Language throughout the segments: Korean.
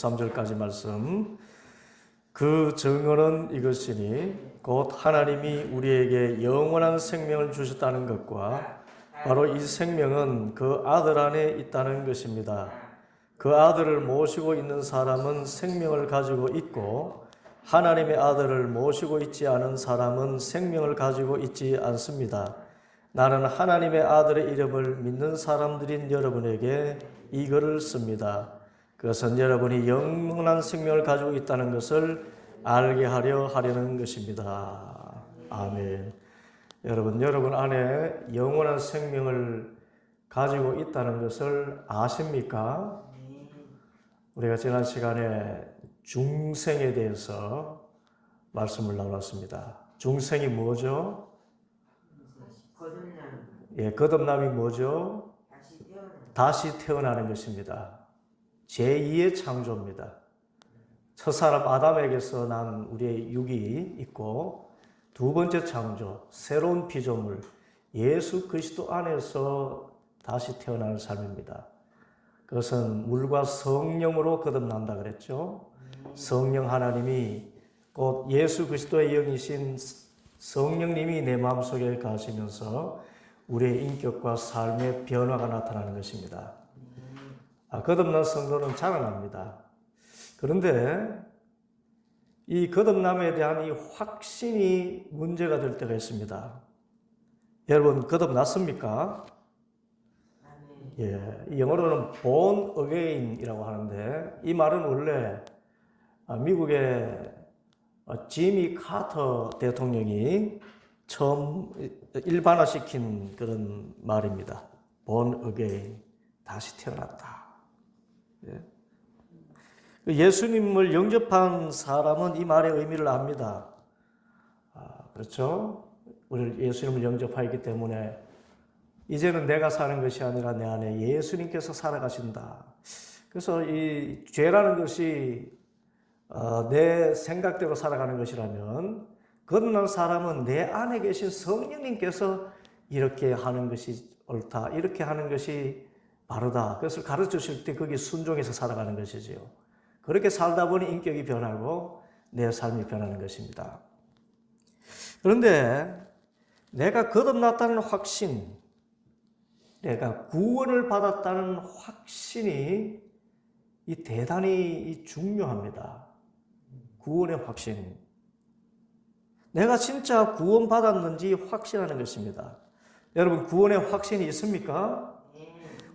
13절까지 말씀. 그 증언은 이것이니 곧 하나님이 우리에게 영원한 생명을 주셨다는 것과 바로 이 생명은 그 아들 안에 있다는 것입니다. 그 아들을 모시고 있는 사람은 생명을 가지고 있고 하나님의 아들을 모시고 있지 않은 사람은 생명을 가지고 있지 않습니다. 나는 하나님의 아들의 이름을 믿는 사람들인 여러분에게 이거를 씁니다. 그것은 여러분이 영원한 생명을 가지고 있다는 것을 알게 하려는 것입니다. 아멘. 여러분 안에 영원한 생명을 가지고 있다는 것을 아십니까? 우리가 지난 시간에 중생에 대해서 말씀을 나눴습니다. 중생이 뭐죠? 거듭남이 뭐죠? 다시 태어나는 것입니다. 제2의 창조입니다. 첫사람 아담에게서 난 우리의 육이 있고 두 번째 창조, 새로운 피조물, 예수 그리스도 안에서 다시 태어나는 삶입니다. 그것은 물과 성령으로 거듭난다 그랬죠. 성령 하나님이 곧 예수 그리스도의 영이신 성령님이 내 마음속에 가시면서 우리의 인격과 삶의 변화가 나타나는 것입니다. 거듭난 성도는 자라납니다. 그런데 이 거듭남에 대한 이 확신이 문제가 될 때가 있습니다. 여러분 거듭났습니까? 예, 영어로는 born again이라고 하는데 이 말은 원래 미국의 지미 카터 대통령이 처음 일반화시킨 그런 말입니다. born again, 다시 태어났다. 예수님을 영접한 사람은 이 말의 의미를 압니다. 그렇죠? 우리 예수님을 영접하기 때문에 이제는 내가 사는 것이 아니라 내 안에 예수님께서 살아가신다. 그래서 이 죄라는 것이 내 생각대로 살아가는 것이라면 거듭난 사람은 내 안에 계신 성령님께서 이렇게 하는 것이 옳다, 이렇게 하는 것이 바르다. 그것을 가르쳐 주실 때 거기에 순종해서 살아가는 것이지요. 그렇게 살다 보니 인격이 변하고 내 삶이 변하는 것입니다. 그런데 내가 거듭났다는 확신, 내가 구원을 받았다는 확신이 대단히 중요합니다. 구원의 확신. 내가 진짜 구원받았는지 확신하는 것입니다. 여러분 구원의 확신이 있습니까?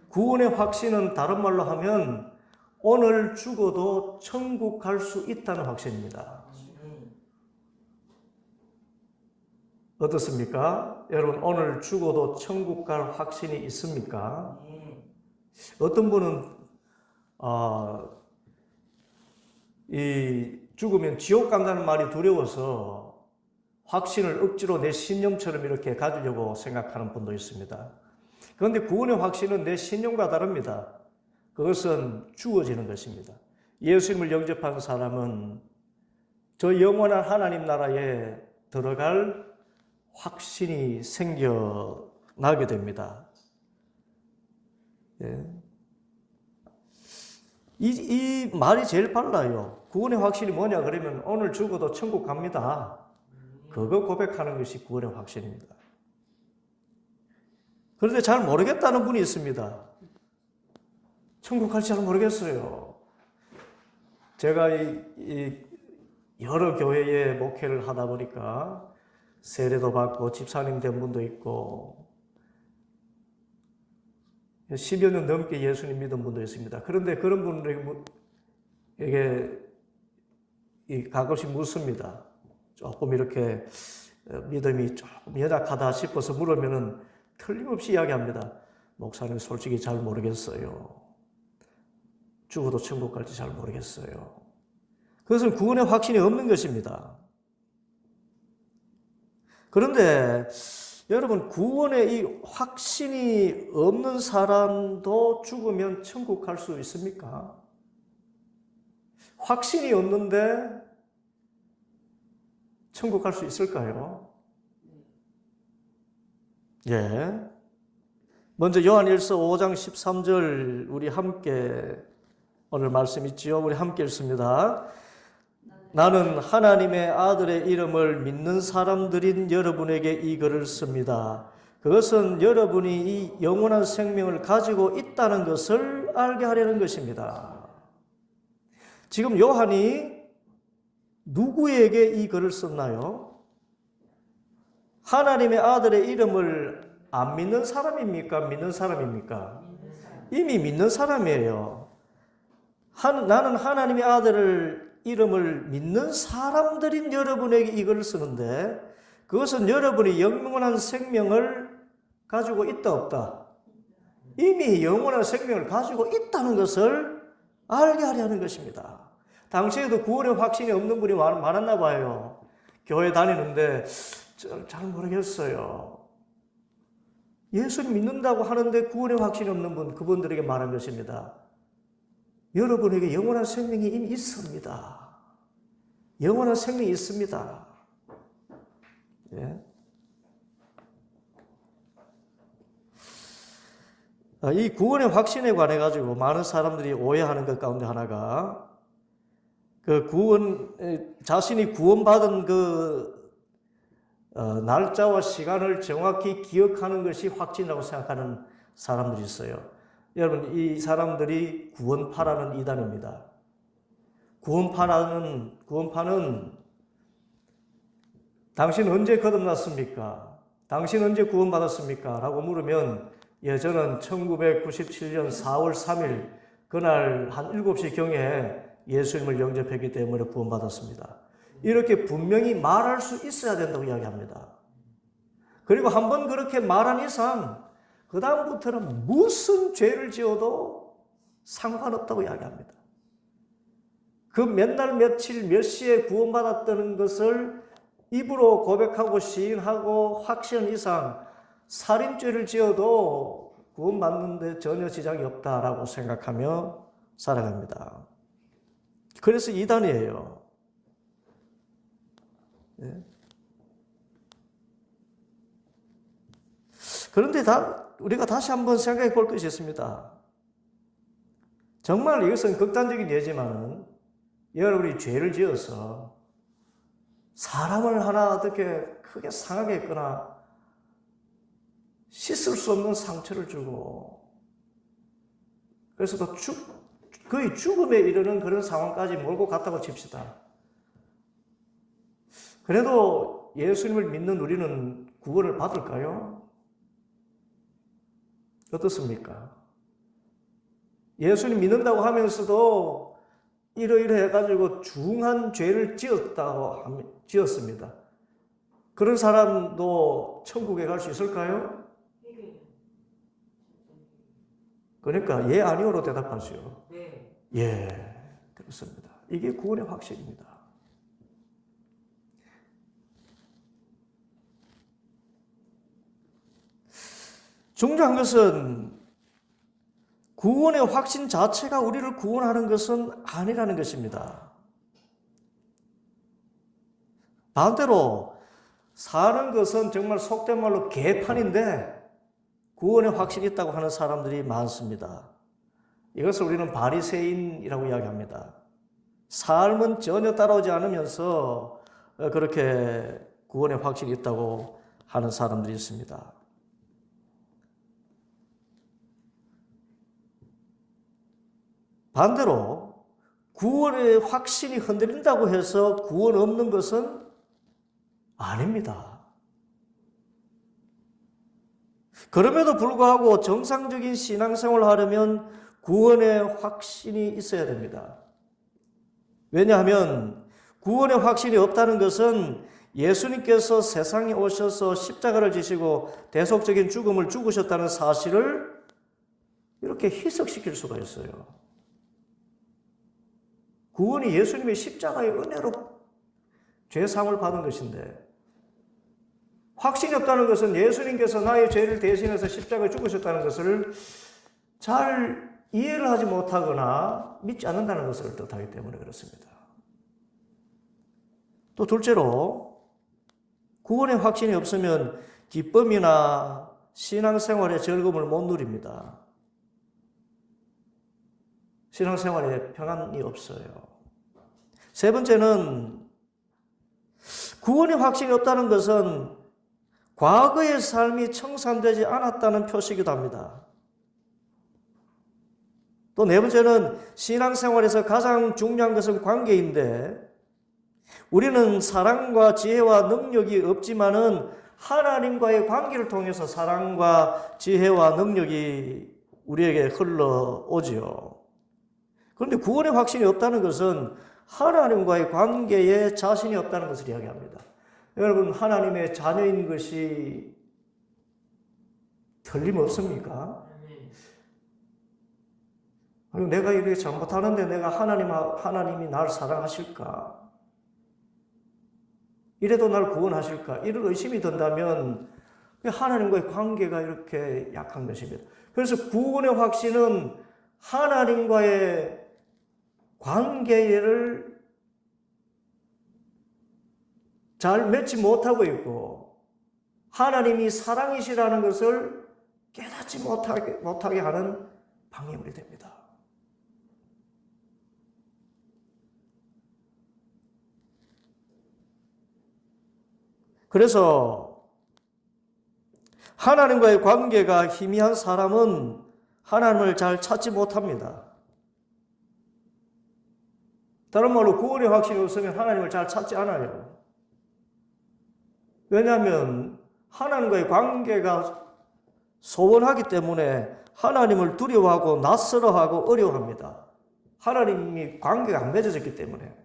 구원의 확신은 다른 말로 하면 오늘 죽어도 천국 갈 수 있다는 확신입니다. 어떻습니까? 여러분 오늘 죽어도 천국 갈 확신이 있습니까? 어떤 분은 이 죽으면 지옥 간다는 말이 두려워서 확신을 억지로 내 신념처럼 이렇게 가지려고 생각하는 분도 있습니다. 그런데 구원의 확신은 내 신념과 다릅니다. 그것은 주어지는 것입니다. 예수님을 영접한 사람은 저 영원한 하나님 나라에 들어갈 확신이 생겨나게 됩니다. 예. 이 말이 제일 빨라요. 구원의 확신이 뭐냐 그러면 오늘 죽어도 천국 갑니다. 그거 고백하는 것이 구원의 확신입니다. 그런데 잘 모르겠다는 분이 있습니다. 천국 갈지 잘 모르겠어요. 제가 여러 교회에 목회를 하다 보니까 세례도 받고 집사님 된 분도 있고 10여 년 넘게 예수님 믿은 분도 있습니다. 그런데 그런 분들에게 가끔씩 묻습니다. 조금 이렇게 믿음이 조금 연약하다 싶어서 물으면은 틀림없이 이야기합니다. 목사님 솔직히 잘 모르겠어요. 죽어도 천국 갈지 잘 모르겠어요. 그것은 구원의 확신이 없는 것입니다. 그런데 여러분 구원의 이 확신이 없는 사람도 죽으면 천국 갈 수 있습니까? 확신이 없는데 천국 갈 수 있을까요? 예. 먼저 요한일서 5장 13절 우리 함께 오늘 말씀 있지요. 우리 함께 읽습니다. 나는 하나님의 아들의 이름을 믿는 사람들인 여러분에게 이 글을 씁니다. 그것은 여러분이 이 영원한 생명을 가지고 있다는 것을 알게 하려는 것입니다. 지금 요한이 누구에게 이 글을 썼나요? 하나님의 아들의 이름을 안 믿는 사람입니까? 믿는 사람입니까? 이미 믿는 사람이에요. 나는 하나님의 아들을 이름을 믿는 사람들인 여러분에게 이걸 쓰는데 그것은 여러분이 영원한 생명을 가지고 있다 없다? 이미 영원한 생명을 가지고 있다는 것을 알게 하려는 것입니다. 당시에도 구원의 확신이 없는 분이 많았나 봐요. 교회 다니는데 잘 모르겠어요. 예수를 믿는다고 하는데 구원의 확신이 없는 분, 그분들에게 말한 것입니다. 여러분에게 영원한 생명이 이미 있습니다. 영원한 생명이 있습니다. 예. 이 구원의 확신에 관해 가지고 많은 사람들이 오해하는 것 가운데 하나가 자신이 구원받은 날짜와 시간을 정확히 기억하는 것이 확신이라고 생각하는 사람들이 있어요. 여러분, 이 사람들이 구원파라는 이단입니다. 구원파는 당신 언제 거듭났습니까? 당신 언제 구원받았습니까? 라고 물으면 저는 1997년 4월 3일 그날 한 7시경에 예수님을 영접했기 때문에 구원받았습니다. 이렇게 분명히 말할 수 있어야 된다고 이야기합니다. 그리고 한번 그렇게 말한 이상 그 다음부터는 무슨 죄를 지어도 상관없다고 이야기합니다. 그 몇 날 며칠 몇 시에 구원받았다는 것을 입으로 고백하고 시인하고 확신한 이상 살인죄를 지어도 구원받는데 전혀 지장이 없다라고 생각하며 살아갑니다. 그래서 이단이에요. 예. 그런데 우리가 다시 한번 생각해 볼 것이 있습니다. 정말 이것은 극단적인 예지만은 여러분이 죄를 지어서 사람을 하나 어떻게 크게 상하게 했거나 씻을 수 없는 상처를 주고 그래서 거의 죽음에 이르는 그런 상황까지 몰고 갔다고 칩시다. 그래도 예수님을 믿는 우리는 구원을 받을까요? 어떻습니까? 예수님 믿는다고 하면서도 이러이러 해가지고 중한 죄를 지었습니다. 그런 사람도 천국에 갈 수 있을까요? 그러니까 예, 아니오로 대답하시오. 예, 그렇습니다. 이게 구원의 확신입니다. 중요한 것은 구원의 확신 자체가 우리를 구원하는 것은 아니라는 것입니다. 반대로 사는 것은 정말 속된 말로 개판인데 구원의 확신이 있다고 하는 사람들이 많습니다. 이것을 우리는 바리새인이라고 이야기합니다. 삶은 전혀 따라오지 않으면서 그렇게 구원의 확신이 있다고 하는 사람들이 있습니다. 반대로 구원의 확신이 흔들린다고 해서 구원 없는 것은 아닙니다. 그럼에도 불구하고 정상적인 신앙생활을 하려면 구원의 확신이 있어야 됩니다. 왜냐하면 구원의 확신이 없다는 것은 예수님께서 세상에 오셔서 십자가를 지시고 대속적인 죽음을 죽으셨다는 사실을 이렇게 희석시킬 수가 있어요. 구원이 예수님의 십자가의 은혜로 죄사함을 받은 것인데 확신이 없다는 것은 예수님께서 나의 죄를 대신해서 십자가에 죽으셨다는 것을 잘 이해를 하지 못하거나 믿지 않는다는 것을 뜻하기 때문에 그렇습니다. 또 둘째로 구원의 확신이 없으면 기쁨이나 신앙생활의 즐거움을 못 누립니다. 신앙생활에 평안이 없어요. 세 번째는 구원의 확신이 없다는 것은 과거의 삶이 청산되지 않았다는 표시이기도 합니다. 또 네 번째는 신앙생활에서 가장 중요한 것은 관계인데 우리는 사랑과 지혜와 능력이 없지만은 하나님과의 관계를 통해서 사랑과 지혜와 능력이 우리에게 흘러오지요. 그런데 구원의 확신이 없다는 것은 하나님과의 관계에 자신이 없다는 것을 이야기합니다. 여러분, 하나님의 자녀인 것이 틀림없습니까? 내가 이렇게 잘못하는데 내가 하나님이 나를 사랑하실까? 이래도 날 구원하실까? 이런 의심이 든다면 하나님과의 관계가 이렇게 약한 것입니다. 그래서 구원의 확신은 하나님과의 관계를 잘 맺지 못하고 있고 하나님이 사랑이시라는 것을 깨닫지 못하게 하는 방해물이 됩니다. 그래서 하나님과의 관계가 희미한 사람은 하나님을 잘 찾지 못합니다. 다른 말로 구원의 확신이 없으면 하나님을 잘 찾지 않아요. 왜냐하면 하나님과의 관계가 소원하기 때문에 하나님을 두려워하고 낯설어하고 어려워합니다. 하나님이 관계가 안 맺어졌기 때문에.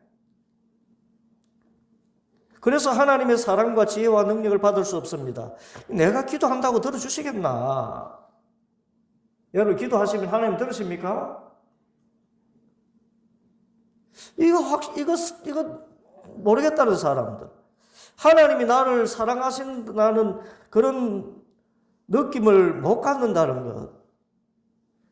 그래서 하나님의 사랑과 지혜와 능력을 받을 수 없습니다. 내가 기도한다고 들어주시겠나? 여러분 기도하시면 하나님 들으십니까? 이거 모르겠다는 사람들. 하나님이 나를 사랑하신다는 그런 느낌을 못 갖는다는 것.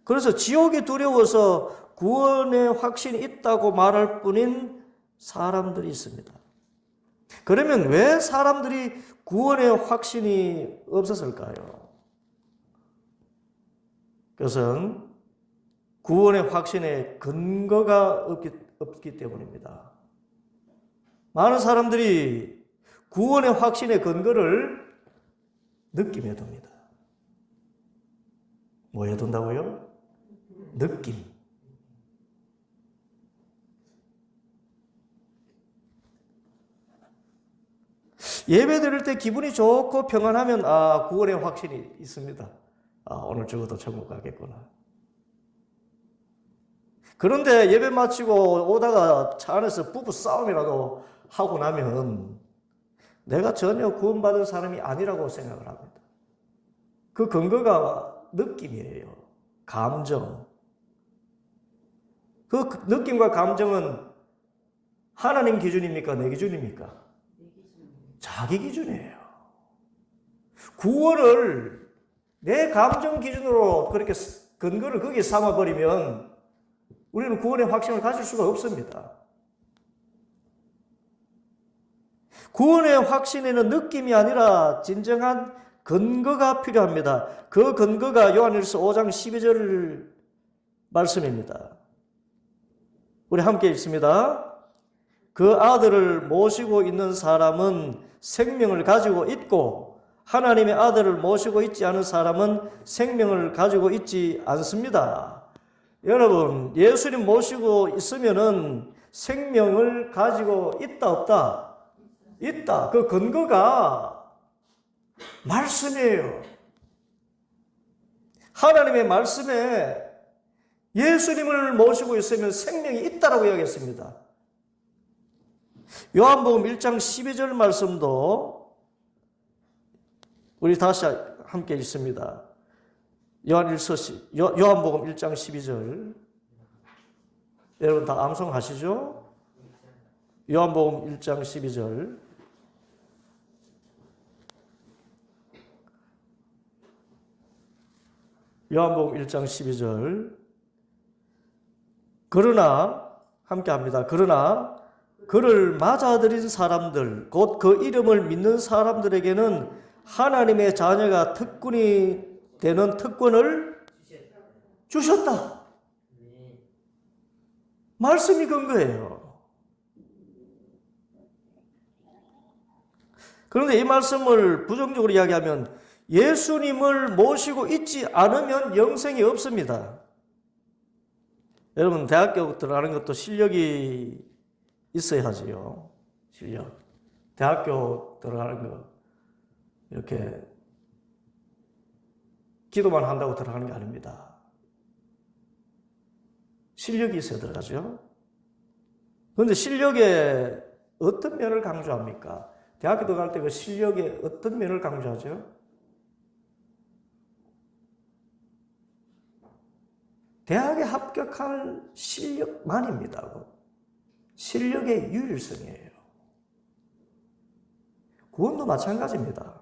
그래서 지옥이 두려워서 구원의 확신이 있다고 말할 뿐인 사람들이 있습니다. 그러면 왜 사람들이 구원의 확신이 없었을까요? 그것은 구원의 확신에 근거가 없기 때문입니다. 많은 사람들이 구원의 확신의 근거를 느낌에 둡니다. 뭐에 둔다고요? 느낌. 예배 드릴 때 기분이 좋고 평안하면 구원의 확신이 있습니다. 오늘 죽어도 천국 가겠구나. 그런데 예배 마치고 오다가 차 안에서 부부 싸움이라도 하고 나면 내가 전혀 구원받은 사람이 아니라고 생각을 합니다. 그 근거가 느낌이에요. 감정. 그 느낌과 감정은 하나님 기준입니까? 내 기준입니까? 자기 기준이에요. 구원을 내 감정 기준으로 그렇게 근거를 거기에 삼아버리면 우리는 구원의 확신을 가질 수가 없습니다. 구원의 확신에는 느낌이 아니라 진정한 근거가 필요합니다. 그 근거가 요한일서 5장 12절 말씀입니다. 우리 함께 읽습니다. 그 아들을 모시고 있는 사람은 생명을 가지고 있고 하나님의 아들을 모시고 있지 않은 사람은 생명을 가지고 있지 않습니다. 여러분, 예수님 모시고 있으면은 생명을 가지고 있다 없다? 있다. 그 근거가 말씀이에요. 하나님의 말씀에 예수님을 모시고 있으면 생명이 있다라고 이야기했습니다. 요한복음 1장 12절 말씀도 우리 다시 함께 읽습니다. 요한복음 1장 12절. 여러분 다 암송하시죠? 요한복음 1장 12절. 요한복음 1장 12절. 그러나 함께 합니다. 그러나 그를 맞아들인 사람들, 곧 그 이름을 믿는 사람들에게는 하나님의 자녀가 특권이 되는 특권을 주셨다. 말씀이 근거예요. 그런데 이 말씀을 부정적으로 이야기하면 예수님을 모시고 있지 않으면 영생이 없습니다. 여러분, 대학교 들어가는 것도 실력이 있어야 하지요. 실력. 대학교 들어가는 거 이렇게 기도만 한다고 들어가는 게 아닙니다. 실력이 있어야 들어가죠. 그런데 실력의 어떤 면을 강조합니까? 대학교 들어갈 때 그 실력의 어떤 면을 강조하죠? 대학에 합격할 실력만입니다. 실력의 유일성이에요. 구원도 마찬가지입니다.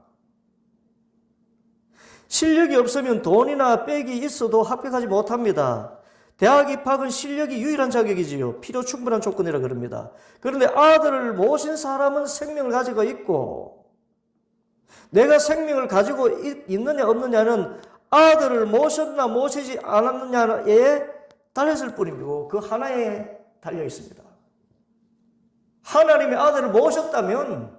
실력이 없으면 돈이나 백이 있어도 합격하지 못합니다. 대학 입학은 실력이 유일한 자격이지요. 필요 충분한 조건이라 그럽니다. 그런데 아들을 모신 사람은 생명을 가지고 있고, 내가 생명을 가지고 있느냐 없느냐는 아들을 모셨나 모시지 않았느냐에 달렸을 뿐이고, 그 하나에 달려 있습니다. 하나님의 아들을 모셨다면,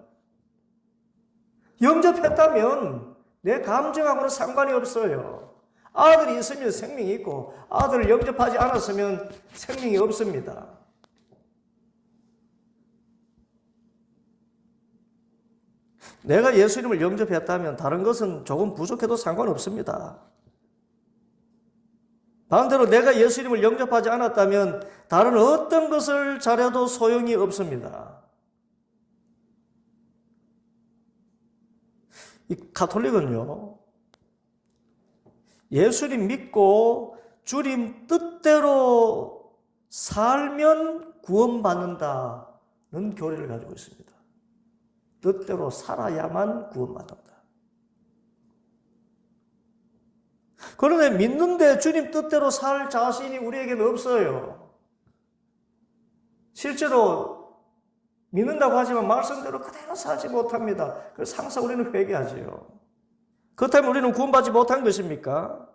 영접했다면 내 감정하고는 상관이 없어요. 아들이 있으면 생명이 있고 아들을 영접하지 않았으면 생명이 없습니다. 내가 예수님을 영접했다면 다른 것은 조금 부족해도 상관없습니다. 반대로 내가 예수님을 영접하지 않았다면 다른 어떤 것을 잘해도 소용이 없습니다. 이 가톨릭은요, 예수님 믿고 주님 뜻대로 살면 구원받는다는 교리를 가지고 있습니다. 뜻대로 살아야만 구원받는다. 그런데 믿는데 주님 뜻대로 살 자신이 우리에게는 없어요. 실제로 믿는다고 하지만 말씀대로 그대로 살지 못합니다. 그래서 항상 우리는 회개하지요. 그렇다면 우리는 구원받지 못한 것입니까?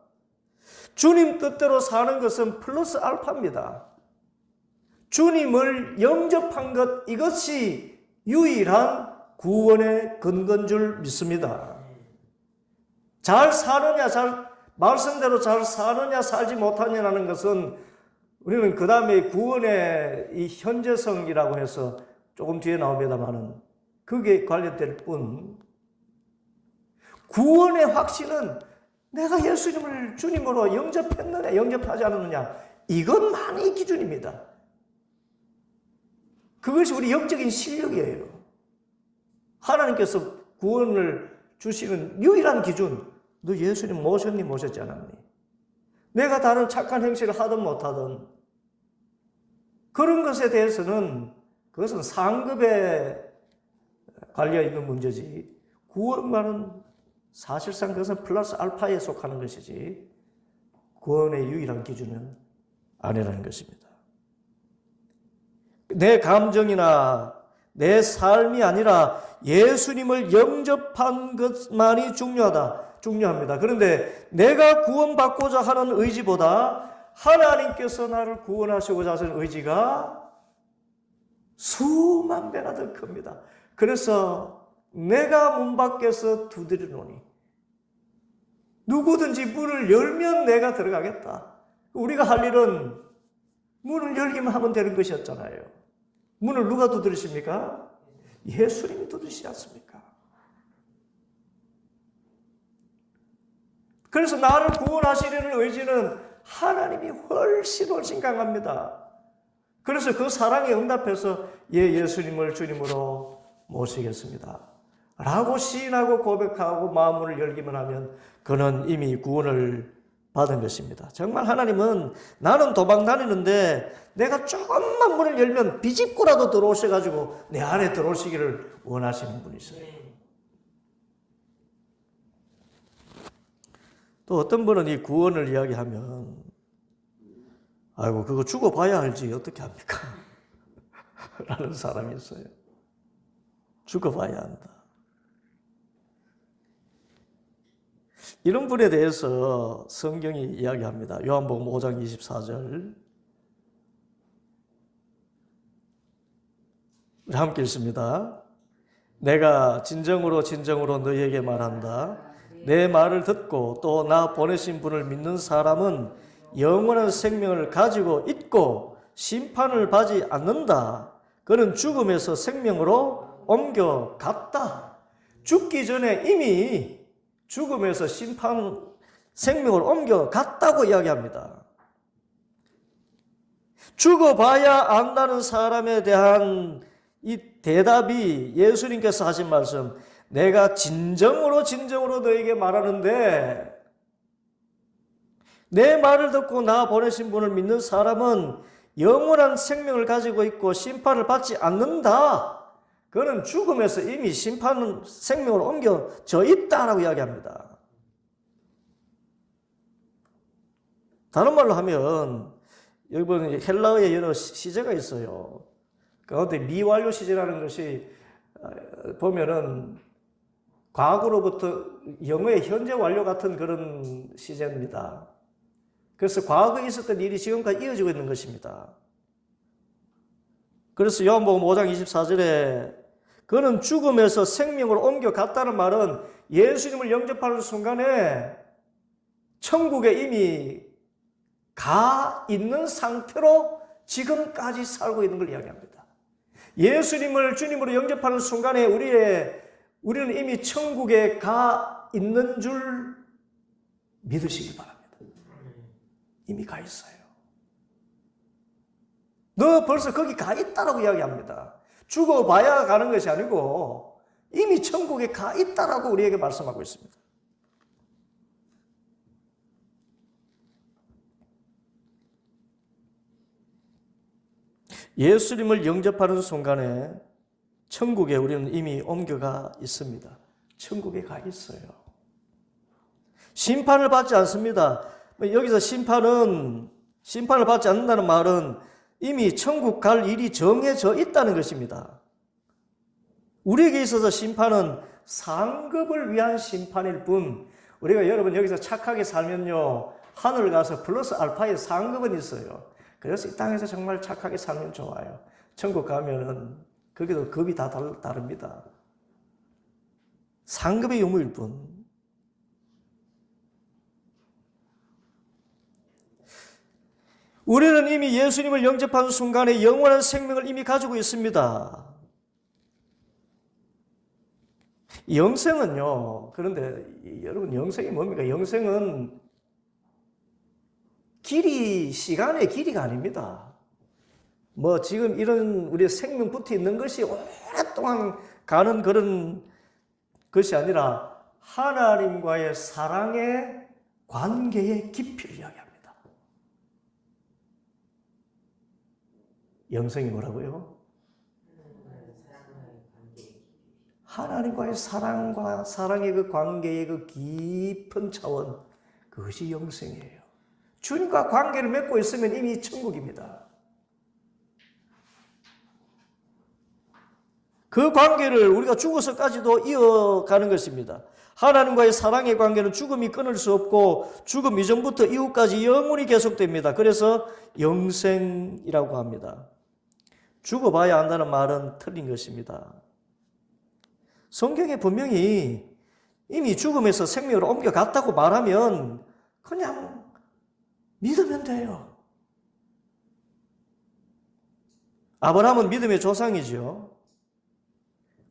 주님 뜻대로 사는 것은 플러스 알파입니다. 주님을 영접한 것, 이것이 유일한 구원의 근거인 줄 믿습니다. 잘 사느냐, 말씀대로 잘 사느냐, 살지 못하느냐는 것은 우리는 그 다음에 구원의 이 현재성이라고 해서 조금 뒤에 나옵니다만은 그게 관련될 뿐, 구원의 확신은 내가 예수님을 주님으로 영접했느냐, 영접하지 않았느냐, 이것만이 기준입니다. 그것이 우리 영적인 실력이에요. 하나님께서 구원을 주시는 유일한 기준, 너 예수님 모셨니, 모셨지 않았니? 내가 다른 착한 행실을 하든 못하든 그런 것에 대해서는 그것은 상급에 관련 있는 문제지, 구원과는 사실상 그것은 플러스 알파에 속하는 것이지 구원의 유일한 기준은 아니라는 것입니다. 내 감정이나 내 삶이 아니라 예수님을 영접한 것만이 중요합니다. 그런데 내가 구원받고자 하는 의지보다 하나님께서 나를 구원하시고자 하시는 의지가 수만 배나 더 큽니다. 그래서 내가 문 밖에서 두드리노니 누구든지 문을 열면 내가 들어가겠다. 우리가 할 일은 문을 열기만 하면 되는 것이었잖아요. 문을 누가 두드리십니까? 예수님이 두드리시지 않습니까? 그래서 나를 구원하시려는 의지는 하나님이 훨씬 강합니다. 그래서 그 사랑에 응답해서 예수님을 주님으로 모시겠습니다 라고 시인하고 고백하고 마음을 열기만 하면 그는 이미 구원을 받은 것입니다. 정말 하나님은 나는 도망 다니는데 내가 조금만 문을 열면 비집고라도 들어오셔가지고 내 안에 들어오시기를 원하시는 분이세요. 또 어떤 분은 이 구원을 이야기하면 아이고 그거 죽어봐야 알지 어떻게 합니까? 라는 사람이 있어요. 죽어봐야 한다. 이런 분에 대해서 성경이 이야기합니다. 요한복음 5장 24절 우리 함께 읽습니다. 내가 진정으로 너희에게 말한다. 내 말을 듣고 또 나 보내신 분을 믿는 사람은 영원한 생명을 가지고 있고 심판을 받지 않는다. 그는 죽음에서 생명으로 옮겨갔다. 죽기 전에 이미 죽음에서 생명으로 옮겨갔다고 이야기합니다. 죽어봐야 안다는 사람에 대한 이 대답이 예수님께서 하신 말씀, 내가 진정으로 너에게 말하는데 내 말을 듣고 나 보내신 분을 믿는 사람은 영원한 생명을 가지고 있고 심판을 받지 않는다. 그는 죽음에서 이미 생명으로 옮겨져 있다라고 이야기합니다. 다른 말로 하면 여기 보면 헬라어에 여러 시제가 있어요. 가운데 미완료 시제라는 것이 보면은 과거로부터 영어의 현재 완료 같은 그런 시제입니다. 그래서 과거에 있었던 일이 지금까지 이어지고 있는 것입니다. 그래서 요한복음 5장 24절에 그는 죽음에서 생명으로 옮겨갔다는 말은 예수님을 영접하는 순간에 천국에 이미 가 있는 상태로 지금까지 살고 있는 걸 이야기합니다. 예수님을 주님으로 영접하는 순간에 우리는 이미 천국에 가 있는 줄 믿으시기 바랍니다. 이미 가 있어요. 너 벌써 거기 가 있다라고 이야기합니다. 죽어봐야 가는 것이 아니고 이미 천국에 가 있다라고 우리에게 말씀하고 있습니다. 예수님을 영접하는 순간에 천국에 우리는 이미 옮겨가 있습니다. 천국에 가 있어요. 심판을 받지 않습니다. 여기서 심판을 받지 않는다는 말은 이미 천국 갈 일이 정해져 있다는 것입니다. 우리에게 있어서 심판은 상급을 위한 심판일 뿐, 우리가 여러분 여기서 착하게 살면요, 하늘 가서 플러스 알파의 상급은 있어요. 그래서 이 땅에서 정말 착하게 살면 좋아요. 천국 가면은 거기도 급이 다 다릅니다. 상급의 유무일 뿐. 우리는 이미 예수님을 영접한 순간에 영원한 생명을 이미 가지고 있습니다. 영생은요, 그런데 여러분 영생이 뭡니까? 영생은 시간의 길이가 아닙니다. 지금 이런 우리의 생명 붙어 있는 것이 오랫동안 가는 그런 것이 아니라 하나님과의 사랑의 관계의 깊이를 이야기합니다. 영생이 뭐라고요? 하나님과의 사랑의 그 관계의 그 깊은 차원, 그것이 영생이에요. 주님과 관계를 맺고 있으면 이미 천국입니다. 그 관계를 우리가 죽어서까지도 이어가는 것입니다. 하나님과의 사랑의 관계는 죽음이 끊을 수 없고 죽음 이전부터 이후까지 영원히 계속됩니다. 그래서 영생이라고 합니다. 죽어봐야 한다는 말은 틀린 것입니다. 성경에 분명히 이미 죽음에서 생명으로 옮겨갔다고 말하면 그냥 믿으면 돼요. 아브라함은 믿음의 조상이죠.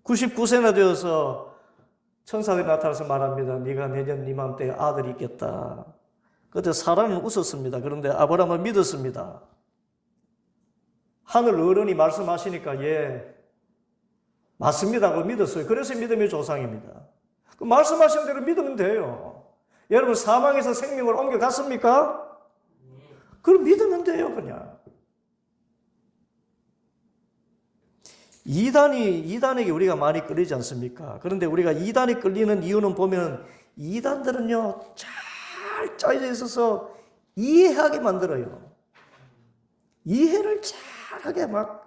99세나 되어서 천사들이 나타나서 말합니다. 네가 내년 이맘때에 아들이 있겠다. 그때 사라는 웃었습니다. 그런데 아브라함은 믿었습니다. 하늘 어른이 말씀하시니까 예, 맞습니다 하고 믿었어요. 그래서 믿음의 조상입니다. 그 말씀하신 대로 믿으면 돼요. 여러분 사망에서 생명을 옮겨갔습니까? 그럼 믿으면 돼요. 그냥. 이단에게 우리가 많이 끌리지 않습니까? 그런데 우리가 이단에 끌리는 이유는 보면 이단들은요 잘 짜여져 있어서 이해하게 만들어요. 이해를 잘하게 막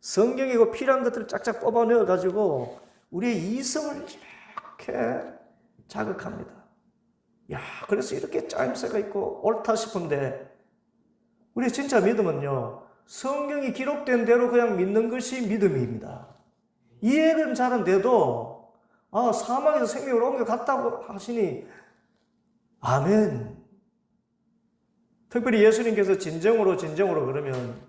성경이고 필요한 것들을 짝짝 뽑아내어 가지고 우리의 이성을 이렇게 자극합니다. 야, 그래서 이렇게 짜임새가 있고 옳다 싶은데 우리 진짜 믿으면요 성경이 기록된 대로 그냥 믿는 것이 믿음입니다. 이해는 잘은 돼도 사망에서 생명으로 옮겨갔다고 하시니 아멘. 특별히 예수님께서 진정으로 그러면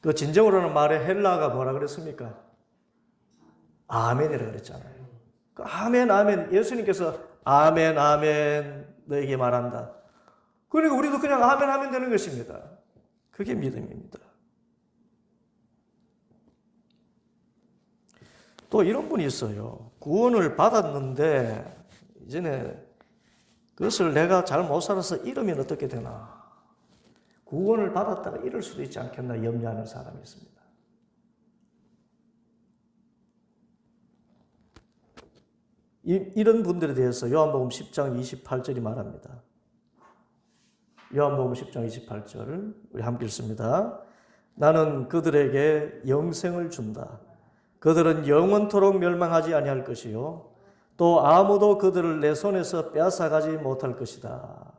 그 진정으로는 말에 헬라가 뭐라 그랬습니까? 아멘이라 그랬잖아요. 그 아멘 예수님께서 아멘 너에게 말한다. 그러니까 우리도 그냥 아멘 하면 되는 것입니다. 그게 믿음입니다. 또 이런 분이 있어요. 구원을 받았는데 이제는 그것을 내가 잘 못 살아서 잃으면 어떻게 되나. 구원을 받았다가 잃을 수도 있지 않겠나 염려하는 사람이 있습니다. 이런 분들에 대해서 요한복음 10장 28절이 말합니다. 요한복음 10장 28절 우리 함께 읽습니다. 나는 그들에게 영생을 준다. 그들은 영원토록 멸망하지 아니할 것이요 또 아무도 그들을 내 손에서 빼앗아가지 못할 것이다.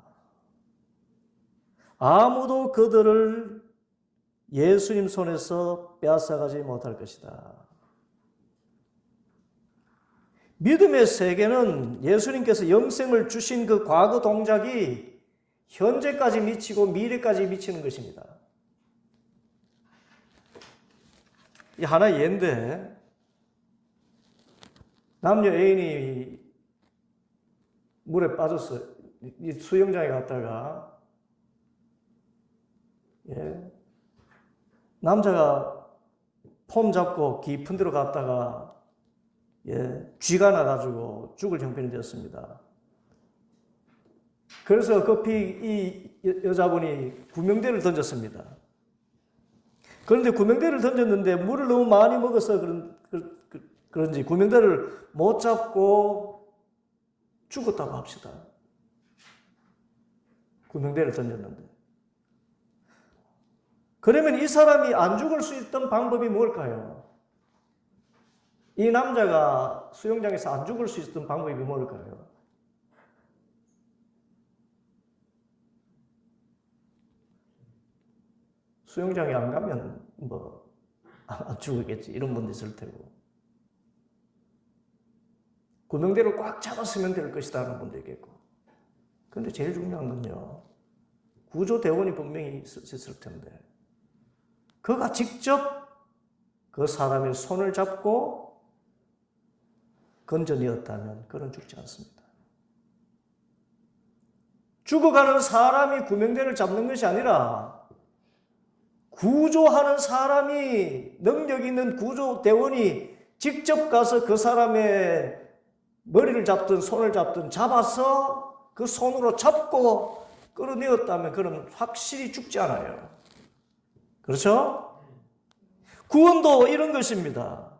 아무도 그들을 예수님 손에서 빼앗아가지 못할 것이다. 믿음의 세계는 예수님께서 영생을 주신 그 과거 동작이 현재까지 미치고 미래까지 미치는 것입니다. 이 하나의 예인데 남녀 애인이 물에 빠졌어요. 이 수영장에 갔다가 남자가 폼 잡고 깊은 데로 갔다가 쥐가 나가지고 죽을 형편이 되었습니다. 그래서 급히 이 여자분이 구명대를 던졌습니다. 그런데 구명대를 던졌는데 물을 너무 많이 먹어서 그런지 구명대를 못 잡고 죽었다고 합시다. 구명대를 던졌는데. 그러면 이 사람이 안 죽을 수 있던 방법이 뭘까요? 이 남자가 수영장에서 안 죽을 수 있었던 방법이 뭘까요? 수영장에 안 가면 안 죽었겠지 이런 분도 있을 테고 구명대를 꽉 잡았으면 될 것이다 하는 분도 있겠고 그런데 제일 중요한 건요 구조대원이 분명히 있을 텐데 그가 직접 그 사람의 손을 잡고 건져내었다면 그는 죽지 않습니다. 죽어가는 사람이 구명대를 잡는 것이 아니라 구조하는 사람이 능력 있는 구조대원이 직접 가서 그 사람의 머리를 잡든 손을 잡든 잡아서 그 손으로 잡고 끌어내었다면 그는 확실히 죽지 않아요. 그렇죠? 구원도 이런 것입니다.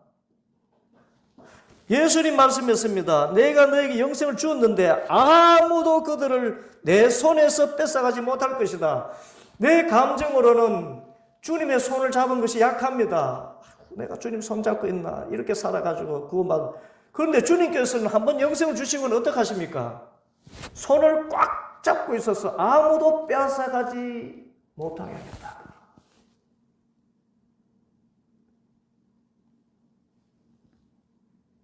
예수님 말씀했습니다. 내가 너에게 영생을 주었는데 아무도 그들을 내 손에서 뺏어가지 못할 것이다. 내 감정으로는 주님의 손을 잡은 것이 약합니다. 내가 주님 손 잡고 있나 이렇게 살아가지고 구원받은. 그런데 주님께서는 한번 영생을 주시고는 어떻게 하십니까? 손을 꽉 잡고 있어서 아무도 빼앗아가지 못하게 합니다.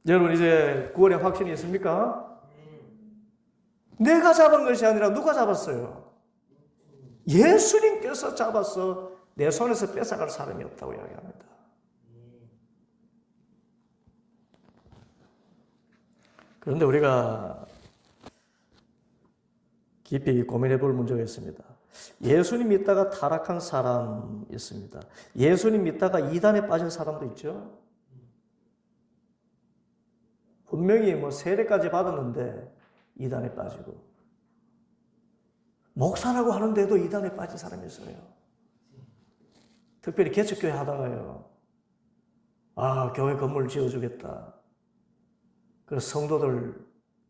여러분 이제 구원의 확신이 있습니까? 내가 잡은 것이 아니라 누가 잡았어요? 예수님께서 잡아서 내 손에서 뺏어갈 사람이 없다고 이야기합니다. 그런데 우리가 깊이 고민해 볼 문제가 있습니다. 예수님 믿다가 타락한 사람 있습니다. 예수님 믿다가 이단에 빠진 사람도 있죠. 분명히 세례까지 받았는데 이단에 빠지고 목사라고 하는데도 이단에 빠진 사람이 있어요. 특별히 개척교회 하다가요. 교회 건물 지어주겠다. 그래서 성도들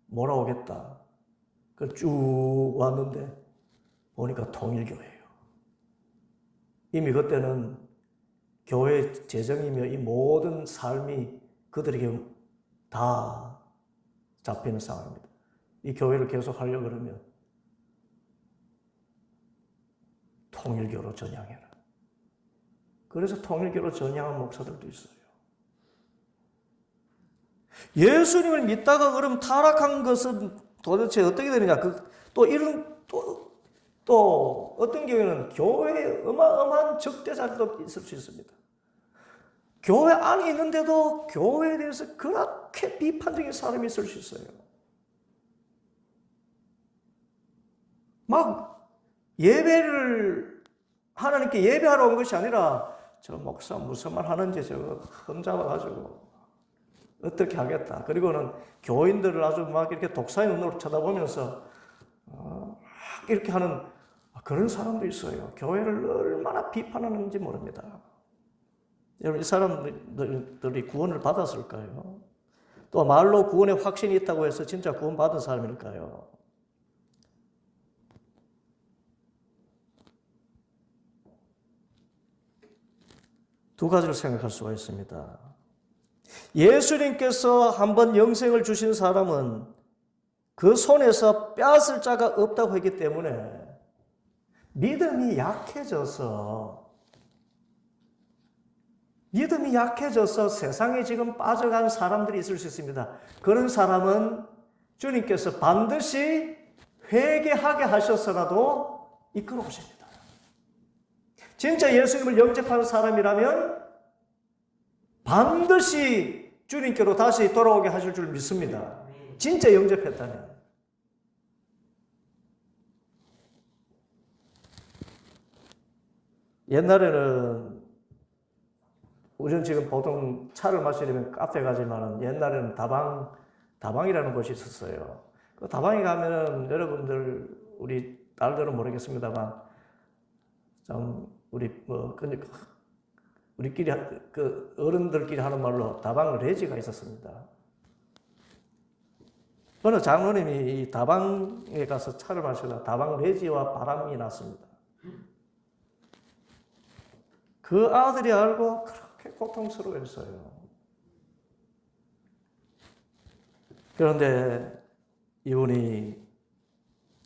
몰아오겠다. 그래서 쭉 왔는데 보니까 통일교회예요. 이미 그때는 교회 재정이며 이 모든 삶이 그들에게 다 잡히는 상황입니다. 이 교회를 계속 하려고 그러면 통일교로 전향해라. 그래서 통일교로 전향한 목사들도 있어요. 예수님을 믿다가 그럼 타락한 것은 도대체 어떻게 되느냐? 또 어떤 경우에는 교회에 어마어마한 적대자들도 있을 수 있습니다. 교회 안에 있는데도 교회에 대해서 그렇게 비판적인 사람이 있을 수 있어요. 막 예배를 하나님께 예배하러 온 것이 아니라 저 목사 무슨 말 하는지 저거 흠잡아가지고 어떻게 하겠다. 그리고는 교인들을 아주 막 이렇게 독사의 눈으로 쳐다보면서 이렇게 하는 그런 사람도 있어요. 교회를 얼마나 비판하는지 모릅니다. 여러분, 이 사람들이 구원을 받았을까요? 또 말로 구원에 확신이 있다고 해서 진짜 구원 받은 사람일까요? 두 가지를 생각할 수가 있습니다. 예수님께서 한번 영생을 주신 사람은 그 손에서 빼앗을 자가 없다고 했기 때문에 믿음이 약해져서 세상에 지금 빠져간 사람들이 있을 수 있습니다. 그런 사람은 주님께서 반드시 회개하게 하셔서라도 이끌어 오십니다. 진짜 예수님을 영접한 사람이라면 반드시 주님께로 다시 돌아오게 하실 줄 믿습니다. 진짜 영접했다면. 옛날에는 우리는 지금 보통 차를 마시려면 카페 가지만은 옛날에는 다방이라는 곳이 있었어요. 그 다방에 가면은 여러분들 우리 딸들은 모르겠습니다만 좀 우리끼리 그 어른들끼리 하는 말로 다방 레지가 있었습니다. 어느 장로님이 이 다방에 가서 차를 마시다가 다방 레지와 바람이 났습니다. 그 아들이 알고 그렇게 고통스러워했어요. 그런데 이분이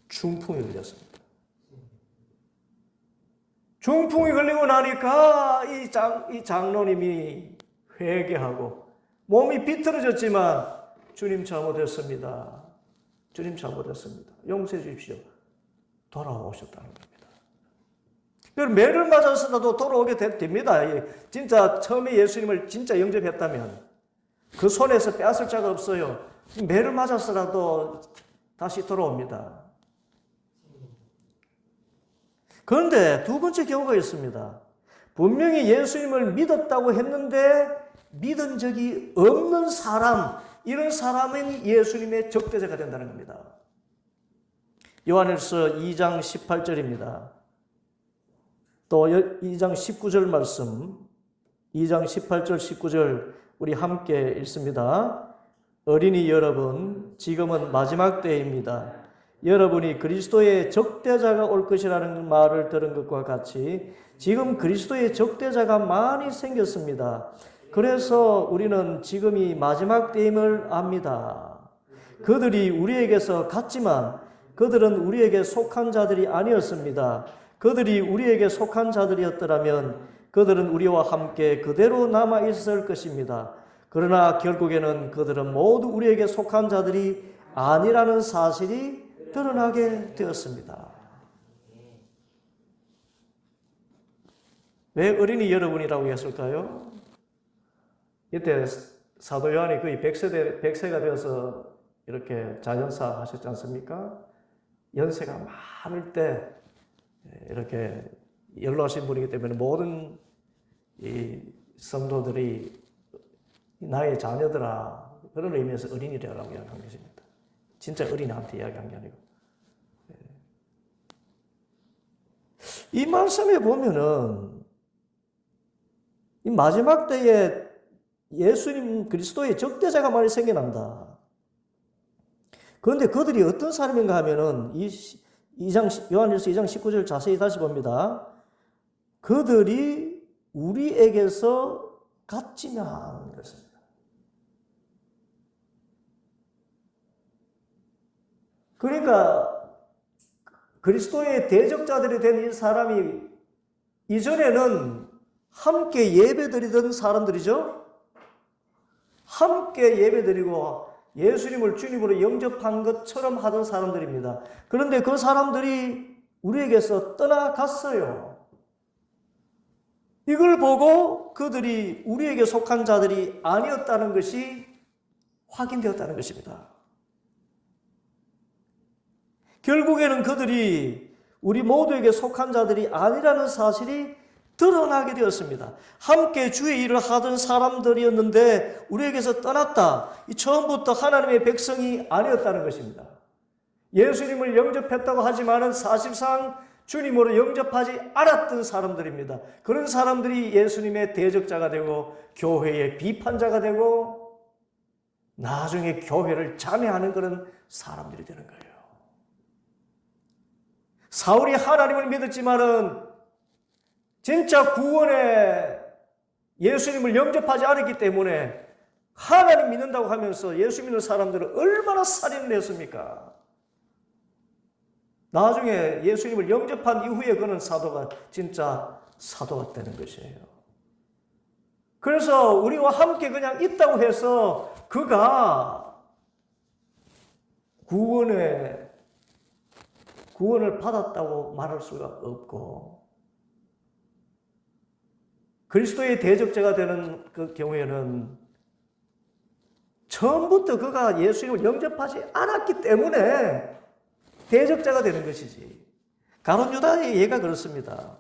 중풍이 걸렸습니다. 중풍이 걸리고 나니까 이 장로님이 회개하고 몸이 비틀어졌지만 주님 잘못했습니다. 주님 잘못했습니다. 용서해 주십시오. 돌아오셨다는 겁니다. 매를 맞았어도 돌아오게 됩니다. 진짜 처음에 예수님을 진짜 영접했다면 그 손에서 빼앗을 자가 없어요. 매를 맞았어도 다시 돌아옵니다. 그런데 두 번째 경우가 있습니다. 분명히 예수님을 믿었다고 했는데 믿은 적이 없는 사람, 이런 사람은 예수님의 적대자가 된다는 겁니다. 요한일서 2장 18절입니다. 또 2장 19절 말씀, 2장 18절 19절 우리 함께 읽습니다. 어린이 여러분, 지금은 마지막 때입니다. 여러분이 그리스도의 적대자가 올 것이라는 말을 들은 것과 같이 지금 그리스도의 적대자가 많이 생겼습니다. 그래서 우리는 지금이 마지막 때임을 압니다. 그들이 우리에게서 갔지만 그들은 우리에게 속한 자들이 아니었습니다. 그들이 우리에게 속한 자들이었더라면 그들은 우리와 함께 그대로 남아 있을 것입니다. 그러나 결국에는 그들은 모두 우리에게 속한 자들이 아니라는 사실이 드러나게 되었습니다. 왜 어린이 여러분이라고 했을까요? 이때 사도 요한이 거의 100세가 되어서 이렇게 자연사 하셨지 않습니까? 연세가 많을 때 이렇게 연로하신 분이기 때문에 모든 이 성도들이 나의 자녀들아, 그런 의미에서 어린이라고 이야기한 것입니다. 진짜 어린이한테 이야기한 게 아니고. 이 말씀에 보면은 이 마지막 때에 예수님 그리스도의 적대자가 많이 생겨난다. 그런데 그들이 어떤 사람인가 하면은 요한일서 2장 19절 자세히 다시 봅니다. 그들이 우리에게서 갔지만 그랬습니다. 그러니까 그리스도의 대적자들이 된 이 사람이 이전에는 함께 예배드리던 사람들이죠. 함께 예배드리고 예수님을 주님으로 영접한 것처럼 하던 사람들입니다. 그런데 그 사람들이 우리에게서 떠나갔어요. 이걸 보고 그들이 우리에게 속한 자들이 아니었다는 것이 확인되었다는 것입니다. 결국에는 그들이 우리 모두에게 속한 자들이 아니라는 사실이 드러나게 되었습니다. 함께 주의 일을 하던 사람들이었는데 우리에게서 떠났다. 이 처음부터 하나님의 백성이 아니었다는 것입니다. 예수님을 영접했다고 하지만은 사실상 주님으로 영접하지 않았던 사람들입니다. 그런 사람들이 예수님의 대적자가 되고 교회의 비판자가 되고 나중에 교회를 잠해하는 그런 사람들이 되는 거예요. 사울이 하나님을 믿었지만은 진짜 구원에 예수님을 영접하지 않았기 때문에 하나님 믿는다고 하면서 예수 믿는 사람들은 얼마나 살인을 했습니까? 나중에 예수님을 영접한 이후에 그는 사도가 진짜 사도가 되는 것이에요. 그래서 우리와 함께 그냥 있다고 해서 그가 구원을 받았다고 말할 수가 없고 그리스도의 대적자가 되는 그 경우에는 처음부터 그가 예수님을 영접하지 않았기 때문에 대적자가 되는 것이지. 가룟 유다의 예가 그렇습니다.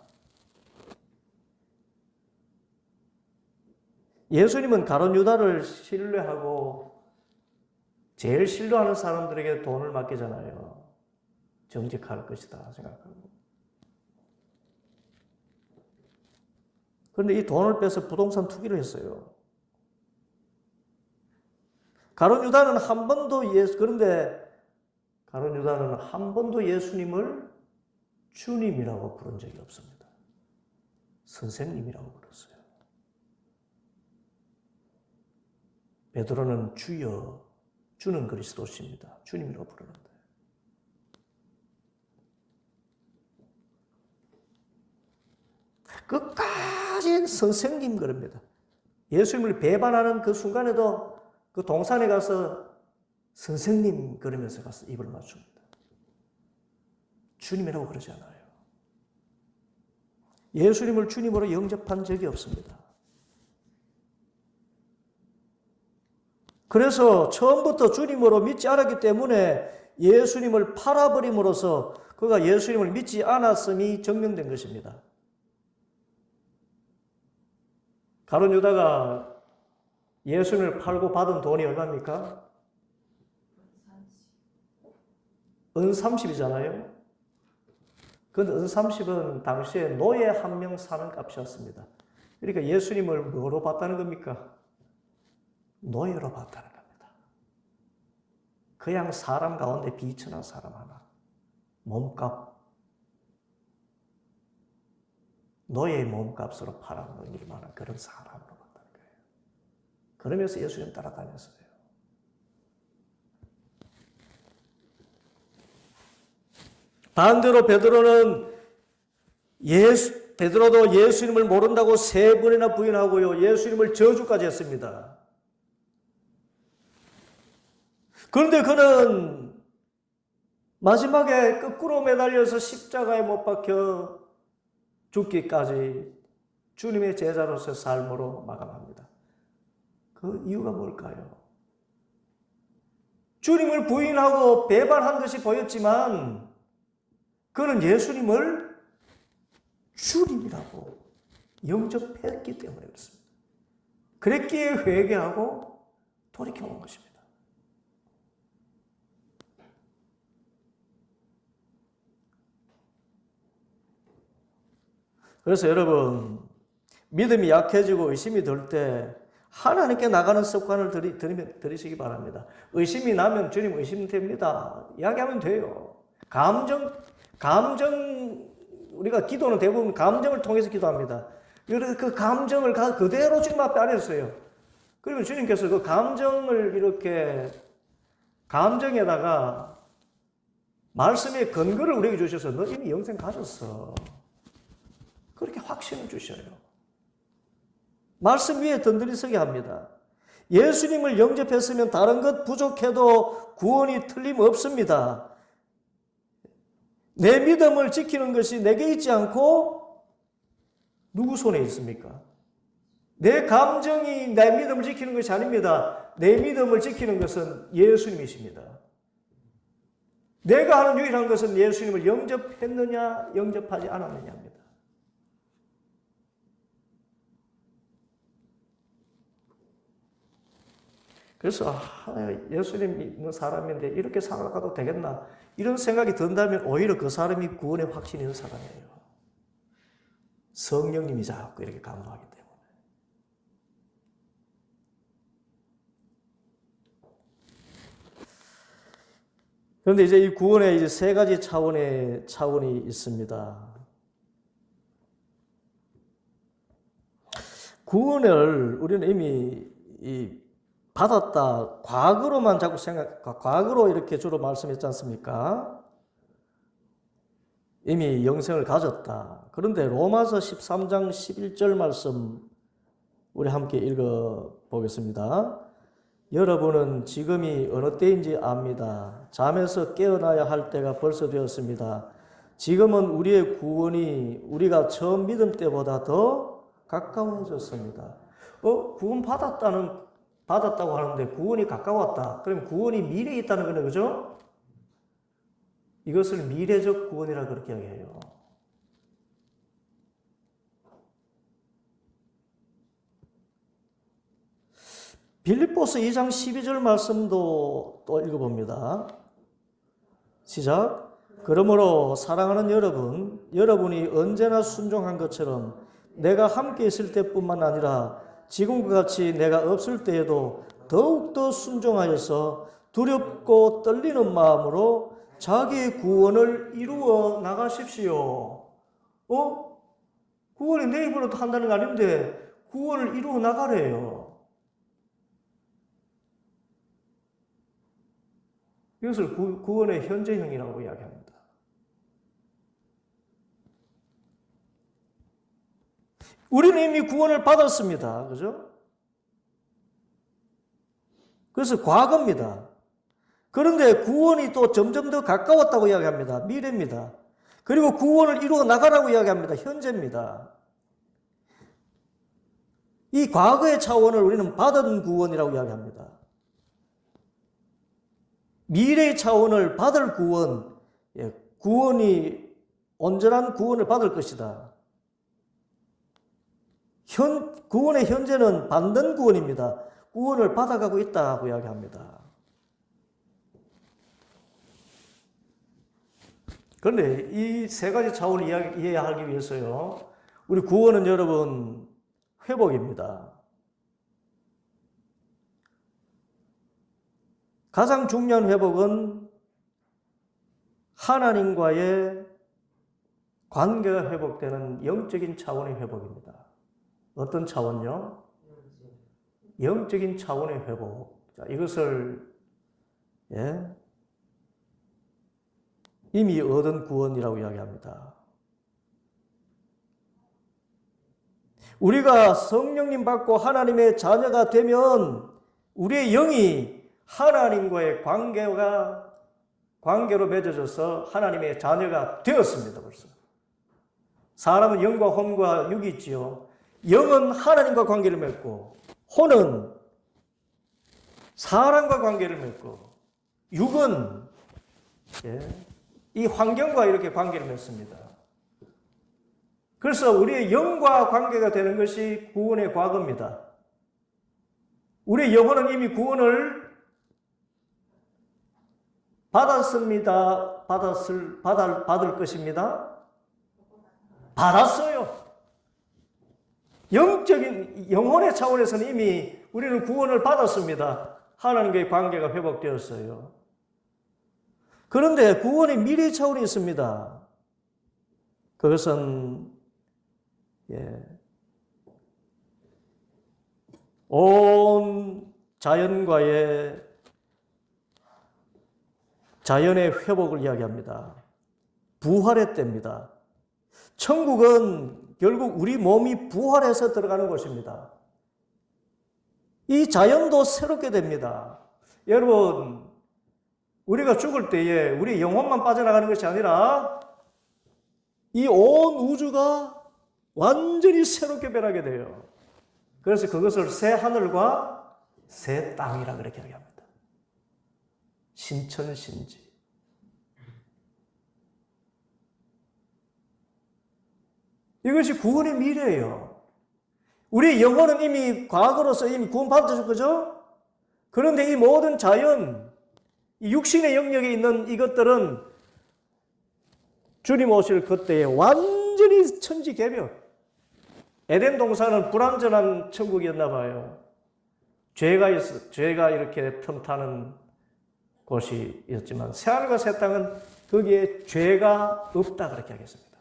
예수님은 가룟 유다를 신뢰하고 제일 신뢰하는 사람들에게 돈을 맡기잖아요. 정직할 것이다 생각하고. 그런데 이 돈을 빼서 부동산 투기를 했어요. 가룟 유다는 한 번도 예수님을 주님이라고 부른 적이 없습니다. 선생님이라고 불렀어요. 베드로는 주여, 주는 그리스도십니다. 주님이라고 부르는데. 끝까지 선생님 그럽니다. 예수님을 배반하는 그 순간에도 그 동산에 가서 선생님 그러면서 가서 입을 맞춥니다. 주님이라고 그러지 않아요. 예수님을 주님으로 영접한 적이 없습니다. 그래서 처음부터 주님으로 믿지 않았기 때문에 예수님을 팔아버림으로써 그가 예수님을 믿지 않았음이 증명된 것입니다. 가룟 유다가 예수님을 팔고 받은 돈이 얼마입니까? 은 30이잖아요. 그런데 은 30은 당시에 노예 한 명 사는 값이었습니다. 그러니까 예수님을 뭐로 봤다는 겁니까? 노예로 봤다는 겁니다. 그냥 사람 가운데 비천한 사람 하나. 몸값. 노예의 몸값으로 팔아먹을 만한 그런 사람으로 봤다는 거예요. 그러면서 예수님 따라다녔어요. 반대로 베드로도 예수님을 모른다고 3번이나 부인하고요. 예수님을 저주까지 했습니다. 그런데 그는 마지막에 거꾸로 매달려서 십자가에 못 박혀 죽기까지 주님의 제자로서의 삶으로 마감합니다. 그 이유가 뭘까요? 주님을 부인하고 배반한 것이 보였지만 그는 예수님을 주님이라고 영접했기 때문에 그렇습니다. 그랬기에 회개하고 돌이켜온 것입니다. 그래서 여러분, 믿음이 약해지고 의심이 들 때 하나님께 나가는 습관을 들이시기 바랍니다. 의심이 나면 주님 의심됩니다. 이야기하면 돼요. 우리가 기도는 대부분 감정을 통해서 기도합니다. 그래서 그 감정을 그대로 주님 앞에 아뢰었어요. 그리고 주님께서 그 감정을 이렇게 감정에다가 말씀의 근거를 우리에게 주셔서 너 이미 영생 가졌어. 그렇게 확신을 주셔요. 말씀 위에 든든히 서게 합니다. 예수님을 영접했으면 다른 것 부족해도 구원이 틀림없습니다. 내 믿음을 지키는 것이 내게 있지 않고 누구 손에 있습니까? 내 감정이 내 믿음을 지키는 것이 아닙니다. 내 믿음을 지키는 것은 예수님이십니다. 내가 하는 유일한 것은 예수님을 영접했느냐 영접하지 않았느냐입니다. 그래서 예수님 믿는 사람인데 이렇게 살아가도 되겠나 이런 생각이 든다면 오히려 그 사람이 구원의 확신이 있는 사람이에요. 성령님이 자꾸 이렇게 감동하기 때문에. 그런데 이제 이 구원에 이제 세 가지 차원이 있습니다. 구원을 우리는 이미 받았다. 과거로만 자꾸 과거로 이렇게 주로 말씀했지 않습니까? 이미 영생을 가졌다. 그런데 로마서 13장 11절 말씀 우리 함께 읽어보겠습니다. 여러분은 지금이 어느 때인지 압니다. 잠에서 깨어나야 할 때가 벌써 되었습니다. 지금은 우리의 구원이 우리가 처음 믿음 때보다 더 가까워졌습니다. 구원 받았다고 하는데 구원이 가까웠다. 그럼 구원이 미래에 있다는 거네, 그죠? 이것을 미래적 구원이라 그렇게 이야기해요. 빌립보서 2장 12절 말씀도 또 읽어봅니다. 시작. 그러므로 사랑하는 여러분이 언제나 순종한 것처럼 내가 함께 있을 때뿐만 아니라 지금과 같이 내가 없을 때에도 더욱더 순종하여서 두렵고 떨리는 마음으로 자기의 구원을 이루어 나가십시오. 구원이 내일부터 한다는 거 아닌데 구원을 이루어 나가래요. 이것을 구원의 현재형이라고 이야기합니다. 우리는 이미 구원을 받았습니다. 그죠? 그래서 과거입니다. 그런데 구원이 또 점점 더 가까웠다고 이야기합니다. 미래입니다. 그리고 구원을 이루어 나가라고 이야기합니다. 현재입니다. 이 과거의 차원을 우리는 받은 구원이라고 이야기합니다. 미래의 차원을 받을 구원, 구원이 온전한 구원을 받을 것이다. 구원의 현재는 받는 구원입니다. 구원을 받아가고 있다고 이야기합니다. 그런데 이 세 가지 차원을 이해하기 위해서요, 우리 구원은 여러분 회복입니다. 가장 중요한 회복은 하나님과의 관계가 회복되는 영적인 차원의 회복입니다. 어떤 차원요? 영적인 차원의 회복. 자, 이것을 이미 얻은 구원이라고 이야기합니다. 우리가 성령님 받고 하나님의 자녀가 되면 우리의 영이 하나님과의 관계로 맺어져서 하나님의 자녀가 되었습니다. 벌써. 사람은 영과 혼과 육이 있지요. 영은 하나님과 관계를 맺고 혼은 사람과 관계를 맺고 육은 이 환경과 이렇게 관계를 맺습니다. 그래서 우리의 영과 관계가 되는 것이 구원의 과거입니다. 우리의 영혼은 이미 구원을 받았습니다. 받을 것입니다. 받았어요. 영혼의 차원에서는 이미 우리는 구원을 받았습니다. 하나님과의 관계가 회복되었어요. 그런데 구원의 미래 차원이 있습니다. 그것은 온 자연의 회복을 이야기합니다. 부활의 때입니다. 천국은 결국 우리 몸이 부활해서 들어가는 곳입니다. 이 자연도 새롭게 됩니다. 여러분, 우리가 죽을 때에 우리 영혼만 빠져나가는 것이 아니라 이 온 우주가 완전히 새롭게 변하게 돼요. 그래서 그것을 새 하늘과 새 땅이라 그렇게 얘기합니다. 신천신지. 이것이 구원의 미래예요. 우리 영혼은 이미 과거로서 이미 구원받았죠, 그죠? 그런데 이 모든 자연, 이 육신의 영역에 있는 이것들은 주님 오실 그때에 완전히 천지개벽. 에덴 동산은 불완전한 천국이었나 봐요. 죄가 이렇게 틈타는 곳이었지만 새하늘과 새 땅은 거기에 죄가 없다 그렇게 하겠습니다.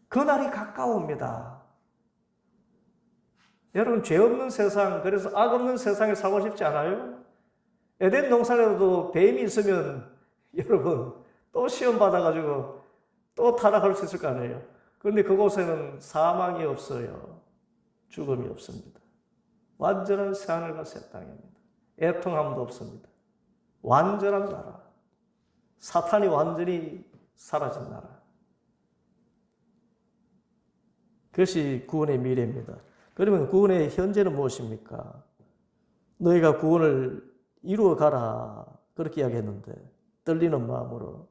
그날이 가까웁니다. 여러분, 죄 없는 세상, 그래서 악 없는 세상에 살고 싶지 않아요? 에덴 동산에도 뱀이 있으면 여러분 또 시험 받아가지고 또 타락할 수 있을 거 아니에요. 그런데 그곳에는 사망이 없어요. 죽음이 없습니다. 완전한 새하늘과 새 땅입니다. 애통함도 없습니다. 완전한 나라. 사탄이 완전히 사라진 나라. 그것이 구원의 미래입니다. 그러면 구원의 현재는 무엇입니까? 너희가 구원을 이루어 가라. 그렇게 이야기했는데 떨리는 마음으로.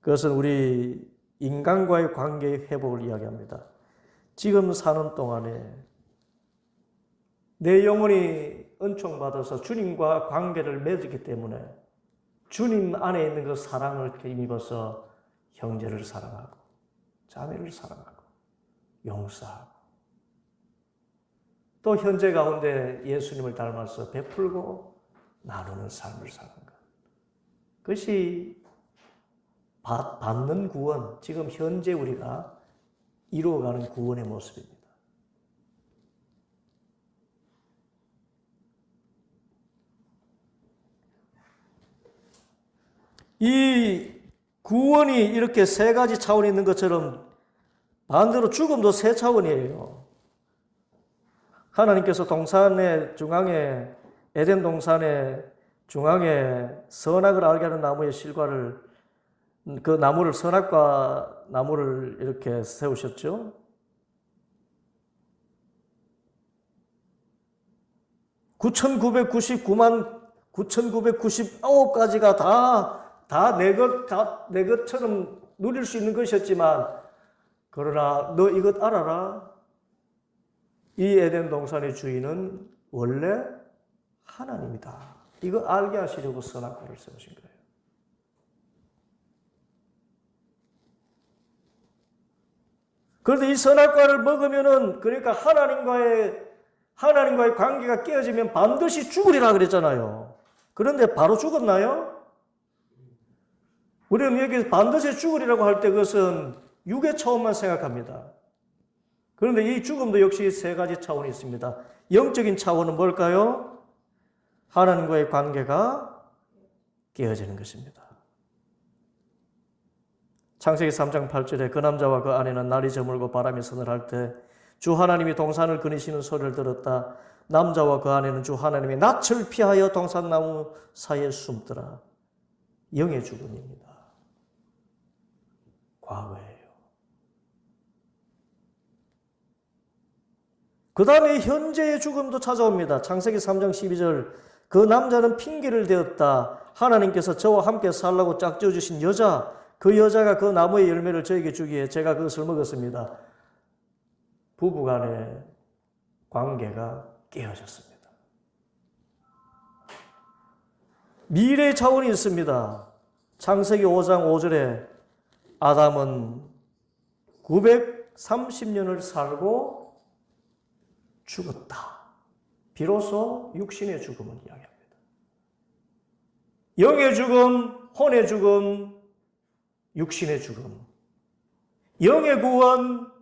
그것은 우리 인간과의 관계의 회복을 이야기합니다. 지금 사는 동안에 내 영혼이 은총받아서 주님과 관계를 맺었기 때문에 주님 안에 있는 그 사랑을 힘입어서 형제를 사랑하고 자매를 사랑하고 용서하고 또 현재 가운데 예수님을 닮아서 베풀고 나누는 삶을 사는 것. 그것이 받는 구원, 지금 현재 우리가 이루어가는 구원의 모습입니다. 이 구원이 이렇게 세 가지 차원이 있는 것처럼 반대로 죽음도 세 차원이에요. 하나님께서 동산의 중앙에, 에덴 동산의 중앙에 선악을 알게 하는 나무의 실과를, 그 나무를, 선악과 나무를 이렇게 세우셨죠. 9,999가지가 다 내 것처럼 누릴 수 있는 것이었지만, 그러나 너 이것 알아라. 이 에덴 동산의 주인은 원래 하나님이다. 이거 알게 하시려고 선악과를 세우신 거예요. 그런데 이 선악과를 먹으면은, 그러니까 하나님과의 관계가 깨어지면 반드시 죽으리라 그랬잖아요. 그런데 바로 죽었나요? 우리는 여기 반드시 죽으리라고 할 때 그것은 육의 차원만 생각합니다. 그런데 이 죽음도 역시 세 가지 차원이 있습니다. 영적인 차원은 뭘까요? 하나님과의 관계가 깨어지는 것입니다. 창세기 3장 8절에 그 남자와 그 아내는 날이 저물고 바람이 서늘할 때 주 하나님이 동산을 거니시는 소리를 들었다. 남자와 그 아내는 주 하나님이 낯을 피하여 동산나무 사이에 숨더라. 영의 죽음입니다. 과거예요. 그 다음에 현재의 죽음도 찾아옵니다. 창세기 3장 12절 그 남자는 핑계를 대었다. 하나님께서 저와 함께 살라고 짝지어 주신 여자, 그 여자가 그 나무의 열매를 저에게 주기에 제가 그것을 먹었습니다. 부부간의 관계가 깨어졌습니다. 미래 차원이 있습니다. 창세기 5장 5절에 아담은 930년을 살고 죽었다. 비로소 육신의 죽음을 이야기합니다. 영의 죽음, 혼의 죽음, 육신의 죽음. 영의 구원,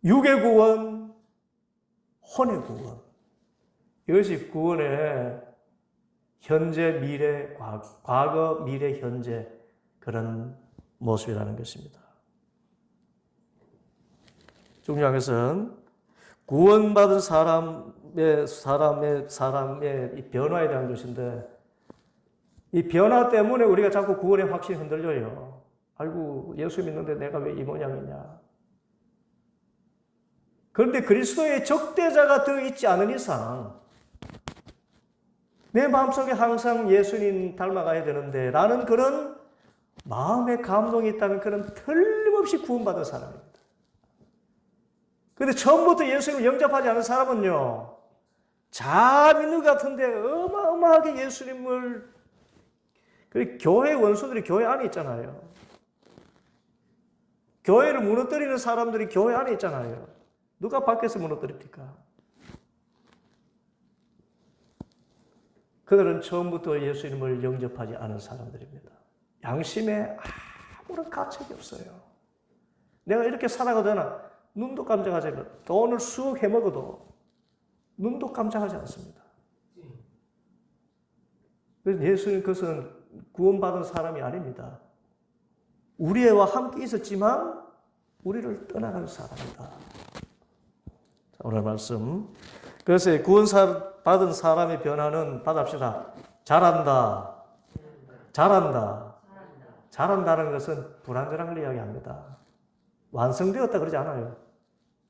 육의 구원, 혼의 구원. 이것이 구원의 현재, 미래, 과거, 미래, 현재 그런 모습이라는 것입니다. 중요한 것은 구원받은 사람의 이 변화에 대한 것인데, 이 변화 때문에 우리가 자꾸 구원의 확신이 흔들려요. 아이고, 예수 믿는데 내가 왜 이 모양이냐. 그런데 그리스도의 적대자가 되어 있지 않은 이상 내 마음속에 항상 예수님 닮아가야 되는데 라는 그런 마음의 감동이 있다면 그는 틀림없이 구원받은 사람입니다. 그런데 처음부터 예수님을 영접하지 않은 사람은요, 잘 믿는 것 같은데 어마어마하게 예수님을, 교회 원수들이 교회 안에 있잖아요. 교회를 무너뜨리는 사람들이 교회 안에 있잖아요. 누가 밖에서 무너뜨립니까? 그들은 처음부터 예수님을 영접하지 않은 사람들입니다. 양심에 아무런 가책이 없어요. 내가 이렇게 살아가도 되나? 눈도 깜짝하지 않아요. 돈을 수억 해먹어도 눈도 깜짝하지 않습니다. 그래서 예수님 그것은 구원받은 사람이 아닙니다. 우리와 함께 있었지만 우리를 떠나간 사람이다. 오늘 말씀. 그래서 구원받은 사람의 변화는 받합시다. 잘한다. 잘한다. 잘한다는 것은 불완전한 걸 이야기합니다. 완성되었다 그러지 않아요.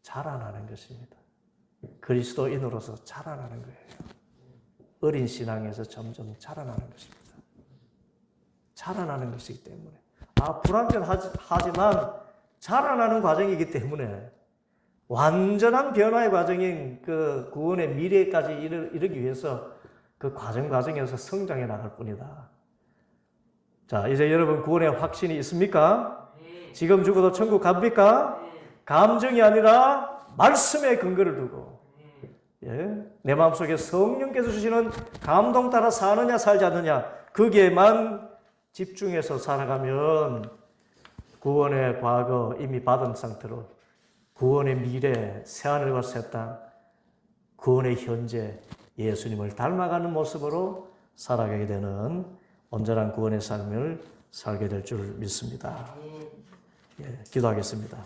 자라나는 것입니다. 그리스도인으로서 자라나는 거예요. 어린 신앙에서 점점 자라나는 것입니다. 자라나는 것이기 때문에. 불완전하지만 자라나는 과정이기 때문에 완전한 변화의 과정인 그 구원의 미래까지 이르기 위해서 그 과정에서 성장해 나갈 뿐이다. 자, 이제 여러분 구원의 확신이 있습니까? 지금 죽어도 천국 갑니까? 감정이 아니라 말씀의 근거를 두고, 내 마음속에 성령께서 주시는 감동 따라 사느냐 살지 않느냐, 거기에만 집중해서 살아가면 구원의 과거 이미 받은 상태로 구원의 미래, 새하늘과 새 땅, 구원의 현재, 예수님을 닮아가는 모습으로 살아가게 되는 온전한 구원의 삶을 살게 될 줄 믿습니다. 기도하겠습니다.